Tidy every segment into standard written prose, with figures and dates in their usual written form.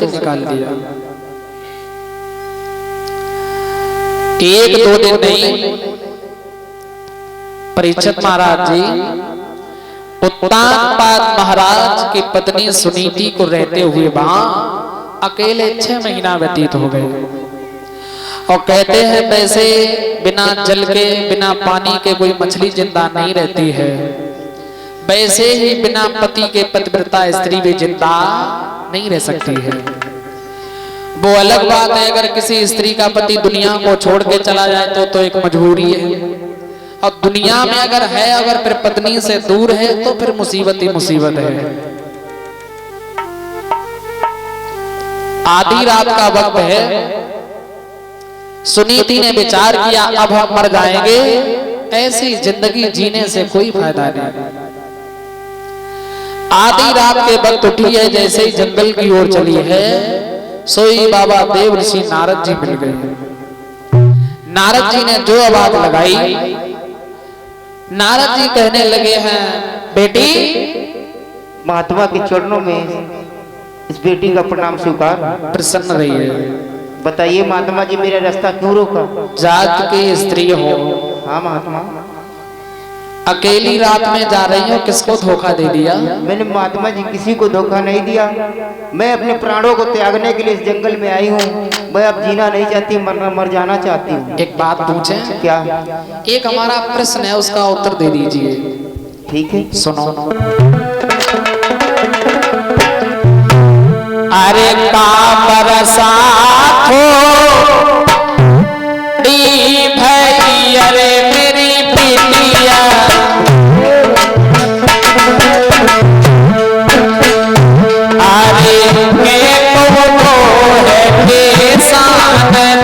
से निकाल दिया। एक दो दिन नहीं, परीक्षित महाराज जी उत्तानपाद महाराज की पत्नी सुनीति को रहते हुए वहां अकेले 6 महीना व्यतीत हो गए। और कहते हैं वैसे बिना जल के बिना पानी के कोई मछली जिंदा नहीं रहती है, वैसे ही बिना पति के पतिव्रता स्त्री भी जिंदा नहीं रह सकती है। वो अलग बात है अगर किसी स्त्री का पति दुनिया को छोड़ के चला जाए तो एक मजबूरी है, और दुनिया में अगर है, अगर फिर पत्नी से दूर है तो फिर मुसीबत ही मुसीबत है। आधी रात का वक्त है, सुनीति ने विचार किया अब हम मर जाएंगे, ऐसी जिंदगी जीने से कोई फायदा नहीं। आधी रात के वक्त उठी है, जैसे ही जंगल की ओर चली है, सोई बाबा देव ऋषि नारद जी मिल गए। नारद जी ने जो आवाज लगाई, नारद जी कहने लगे हैं बेटी, महात्मा के चरणों में इस बेटी का प्रणाम स्वीकार। प्रसन्न रहिए। बताइए महात्मा जी, मेरा रास्ता क्यों रोका? जात की स्त्री हो, हाँ महात्मा, अकेली रात में जा रही हो, किसको धोखा दे दिया? मैंने महात्मा जी किसी को धोखा नहीं दिया। मैं अपने प्राणों को त्यागने के लिए इस जंगल में आई हूँ। मैं अब जीना नहीं चाहती, मर जाना चाहती हूँ। एक बात पूछे? क्या? एक हमारा प्रश्न है, उसका उत्तर दे दीजिए। ठीक है, सुनो। अरे काम रसात हो भाई, अरे मेरी बिटिया, अरे के तो है के सामने,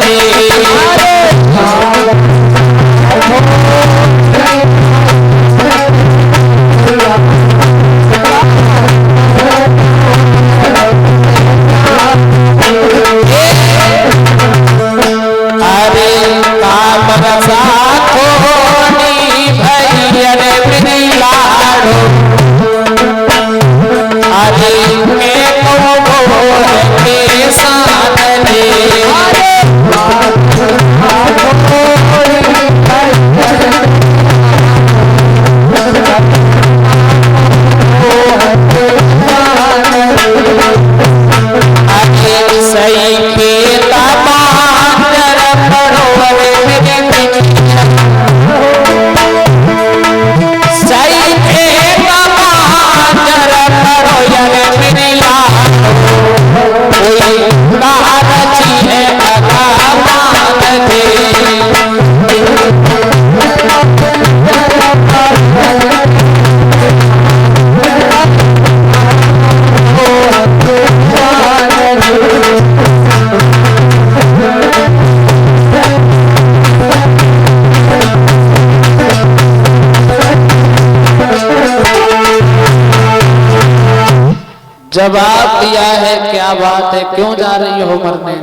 जवाब दिया है। क्या बात है, क्यों जा रही हो मरने?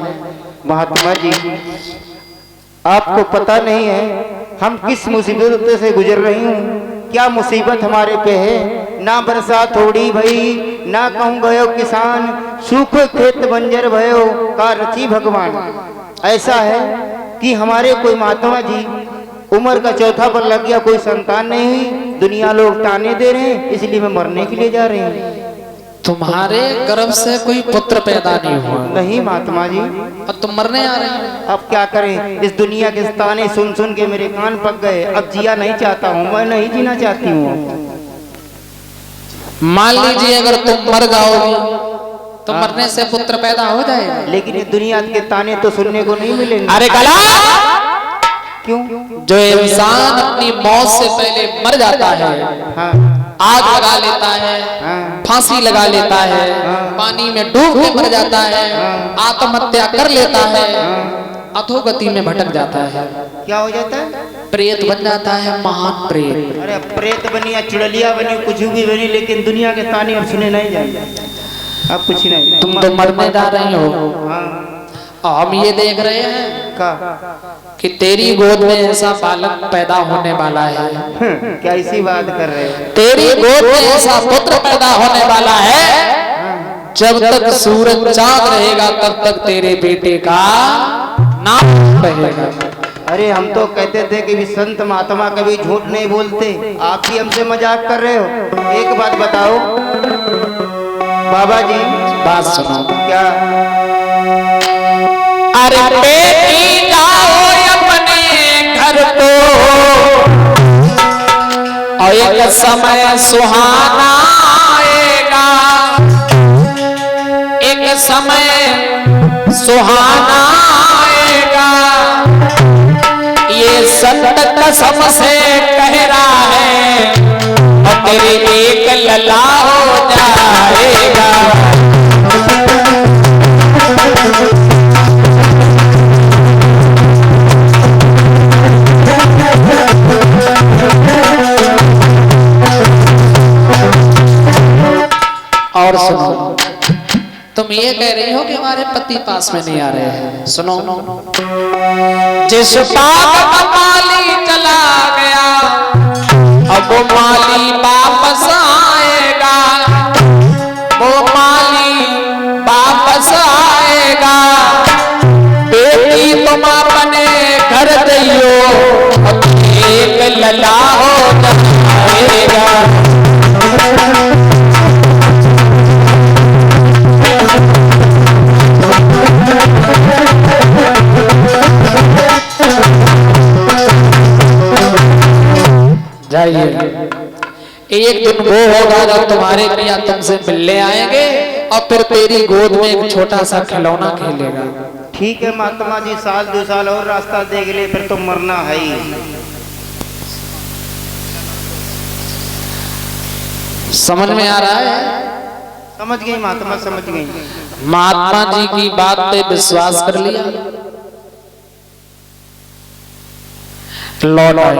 महात्मा जी आपको पता नहीं है हम किस मुसीबत से गुजर रही हूँ। क्या मुसीबत हमारे पे है? ना बरसात थोड़ी भई, ना कहूँ गयो किसान, सूख खेत बंजर भयो, का रची भगवान। ऐसा है कि हमारे कोई महात्मा जी उम्र का चौथा पर लग गया, कोई संतान नहीं हुई, दुनिया लोग ताने दे रहे हैं, इसलिए मैं मरने के लिए जा रही हूँ। तुम्हारे गर्भ से कोई पुत्र पैदा नहीं हुआ? नहीं महात्मा जी। अब तुम मरने आ रहे हो? अब क्या करें, इस दुनिया के ताने सुन सुन के मेरे कान पक गए। अब जिया नहीं चाहता हूँ, मैं नहीं जीना चाहती हूँ। मान लीजिए अगर तुम मर जाओगी तो मरने से पुत्र पैदा हो जाएगा, लेकिन ये दुनिया के ताने तो सुनने को नहीं मिलेंगे। अरे गला, क्यों? जो इंसान अपनी मौत से पहले मर जाता है, हाँ, आग लगा लेता है, हाँ, फांसी लगा लेता है, पानी में डूब के मर जाता है, आत्महत्या कर लेता है, अधोगति में भटक जाता है। क्या हो जाता है? प्रेत बन जाता है, महान प्रेत। अरे प्रेत बनी या चुड़ैलिया बनी, कुछ भी बनी, लेकिन दुनिया के ताने अब सुने नहीं जाएंगे। अब कुछ नहीं, तुम तो मरने जा रही हो। हाँ, हम ये देख रहे हैं का कि तेरी गोद में ऐसा बालक पैदा होने वाला है। क्या इसी बात कर रहे हैं? तेरी गोद में ऐसा पुत्र पैदा होने वाला है जब तक सूरज चांद रहेगा तब तक तेरे बेटे का नाम रहेगा। अरे हम तो कहते थे कि भी संत महात्मा कभी झूठ नहीं बोलते, आप ही हमसे मजाक कर रहे हो। एक बात बताओ बाबा जी, बात सुनो। क्या? अरे बेटी जाओ अपने घर को, और एक समय सुहाना आएगा, एक समय सुहाना आएगा। ये संत कसम से कह रहा है, और तेरे एक लला हो जाएगा। और सुनो, तुम ये कह रही हो कि हमारे पति पास में नहीं आ रहे हैं। सुनो, जिस बाग का माली चला गया, अब वो माली वापस आएगा, वो माली वापस आएगा। बेटी तुम अपने घर जाइयो, एक लला हो जाएगा। जाइए, एक दिन वो होगा जब तुम्हारे पिया तुमसे मिलने आएंगे, और फिर तेरी गोद में एक छोटा सा खिलौना खेलेगा। ठीक है महात्मा जी, साल 2 साल और रास्ता देख ले, फिर तो मरना है ही। समझ में आ रहा है? समझ गई महात्मा, समझ गई। महात्मा जी की बात पे विश्वास कर लिया, लौट आए।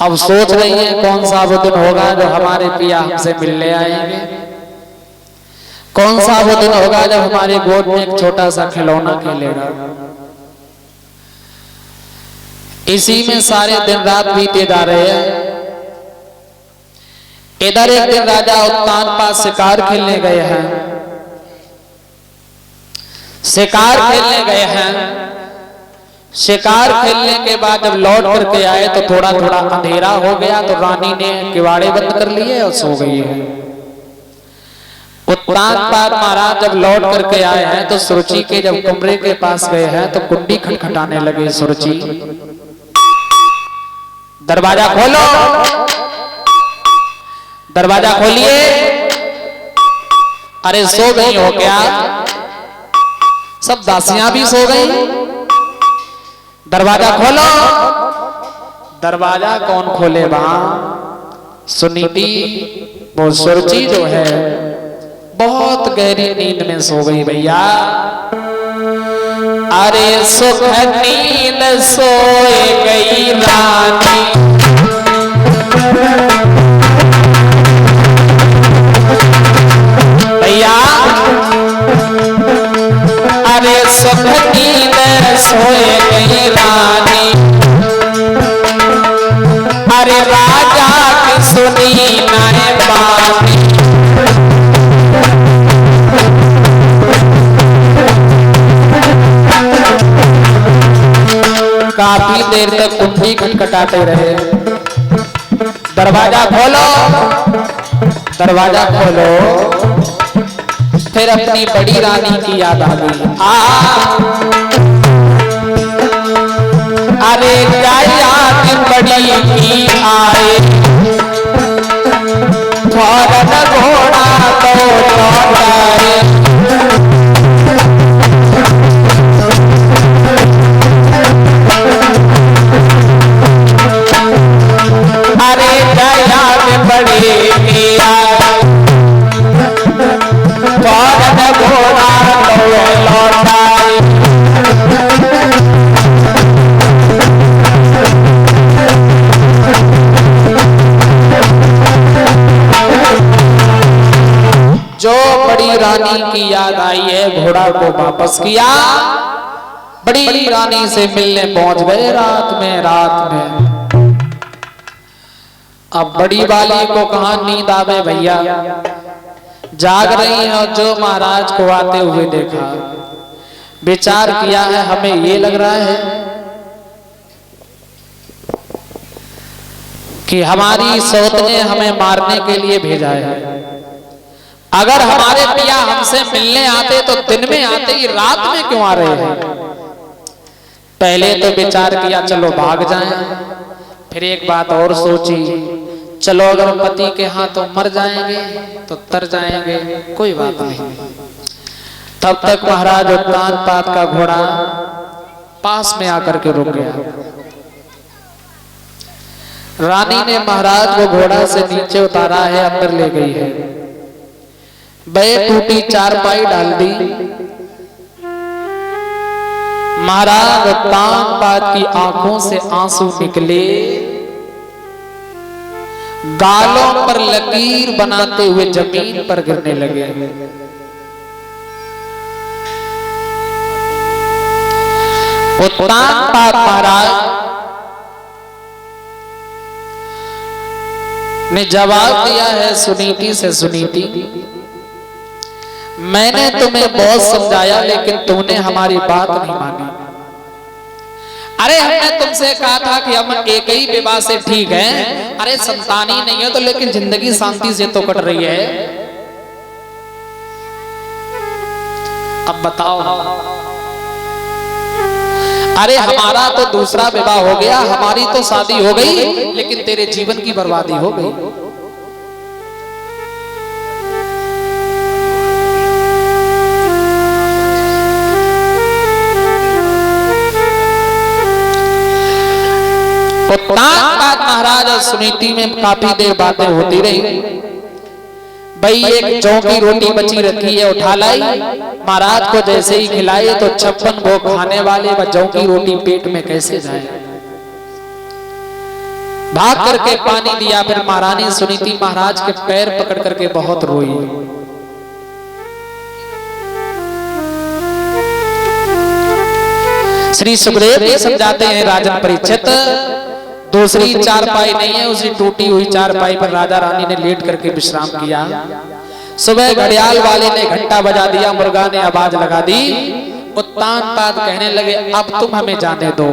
अब सोच रही है कौन सा वो दिन होगा जब हमारे पिया हमसे मिलने आएंगे, कौन सा वो दिन होगा जब हमारे गोद में एक छोटा सा खिलौना खेलेगा। इसी में सारे दिन रात बीते जा रहे हैं। इधर एक दिन राजा उत्तान पास शिकार खेलने गए हैं, शिकार खेलने गए हैं। शिकार खेलने के बाद जब लौट करके आए तो थोड़ा थोड़ा अंधेरा हो गया, तो रानी ने किवाड़े बंद कर लिए और सो गई है। उत्तान पाद महाराज जब लौट करके आए हैं तो सुरुचि के जब कमरे के पास गए हैं तो कुंडी खटखटाने लगे। सुरुचि, दरवाजा खोलो, दरवाजा खोलिए। अरे सो गई हो क्या? सब दासियां भी सो गई, दरवाजा खोलो। दरवाजा कौन खोले? वहां सुनीति, वो सुरुचि जो है बहुत गहरी नींद में सो गई भैया। अरे सुख नींद सोए गई रानी, भैया। अरे सुख नींद सोए गई रानी, अरे राजा की सुनी नाए बानी। काफी देर तक कुंडी खटखटाते रहे। दरवाजा खोलो, दरवाजा खोलो। फिर अपनी बड़ी रानी की याद आ गई। अरे क्या याद बड़ी की आए, फौरन घोड़ा तो लौटाए। अरे क्या याद बड़ी की आए, फौरन घोड़ा तो लौटाए। जो बड़ी रानी की याद आई है, घोड़ा को वापस किया, बड़ी रानी से मिलने पहुंच गए रात में। अब बड़ी वाली को कहां नींद आवे भैया। जाग रही हैं और जो महाराज को आते हुए देखा, विचार किया है हमें ये लग रहा है कि हमारी सौत ने हमें मारने के लिए भेजा है। अगर हमारे पिया हमसे मिलने आते तो दिन में आते, ही रात में क्यों आ रहे हैं? पहले तो विचार किया चलो भाग जाएं, फिर एक बात और सोची, चलो अगर पति के हाथों मर जाएंगे तो तर जाएंगे, कोई बात नहीं। तब तक महाराज उत्तानपाद का घोड़ा पास में आकर के रुक गया। रानी ने महाराज को घोड़ा से नीचे उतारा है, अंदर ले गई है, टूटी चारपाई डाल दी। महाराज उत्तानपाद की आंखों से आंसू निकले, गालों पर लकीर बनाते हुए जमीन पर गिरने लगे। उत्तानपाद महाराज ने जवाब दिया है सुनीति से, सुनीति मैंने तुम्हें बहुत समझाया लेकिन तुमने हमारी बात नहीं मानी। अरे हमने तुमसे कहा था कि हम एक ही विवाह से ठीक है, अरे संतान ही नहीं है तो लेकिन जिंदगी शांति से तो कट रही है। अब बताओ, अरे हमारा तो दूसरा विवाह हो गया, हमारी तो शादी हो गई, लेकिन तेरे जीवन की बर्बादी हो गई। उत्तानपाद महाराज और सुनीति में काफी देर बातें होती रही। भाई एक जौ की रोटी बची रखी है, उठा लाई, महाराज को जैसे ही खिलाई तो 56 भोग खाने वाले व जौ की रोटी पेट में कैसे जाए। भाग करके पानी दिया, फिर महारानी सुनीति महाराज के पैर पकड़ करके बहुत रोई। श्री सुखदेव जी समझाते हैं राजन परीक्षित, दूसरी चारपाई नहीं है, उसी टूटी हुई चारपाई पर राजा रानी ने लेट करके विश्राम किया। सुबह घड़ियाल वाले ने घंटा बजा दिया, मुर्गा ने आवाज लगा दी। उत्तानपाद कहने लगे अब तुम हमें जाने दो।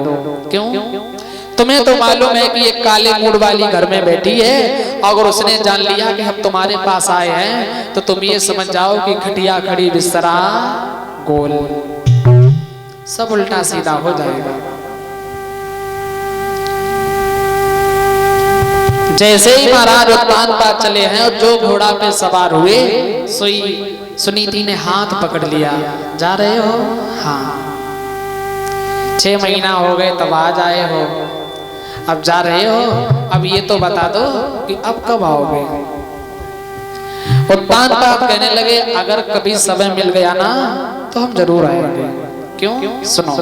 क्यों? तुम्हें तो मालूम है कि एक काले मूड वाली घर में बैठी है, अगर उसने जान लिया कि हम तुम्हारे पास आए हैं तो तुम ये समझ जाओ कि खटिया खड़ी बिस्तरा गोल, सब उल्टा सीधा हो जाएगा। जैसे ही महाराज उत्तानपाद चले हैं और जो घोड़ा पे सवार हुए, सुनीति ने हाथ पकड़ लिया। जा रहे हो? हाँ। 6 महीना हो गए तब आज आए हो, अब जा रहे हो? अब ये तो बता दो कि अब कब आओगे? उत्तानपाद कहने लगे अगर कभी समय मिल गया ना तो हम जरूर आएंगे। क्यों? सुनो,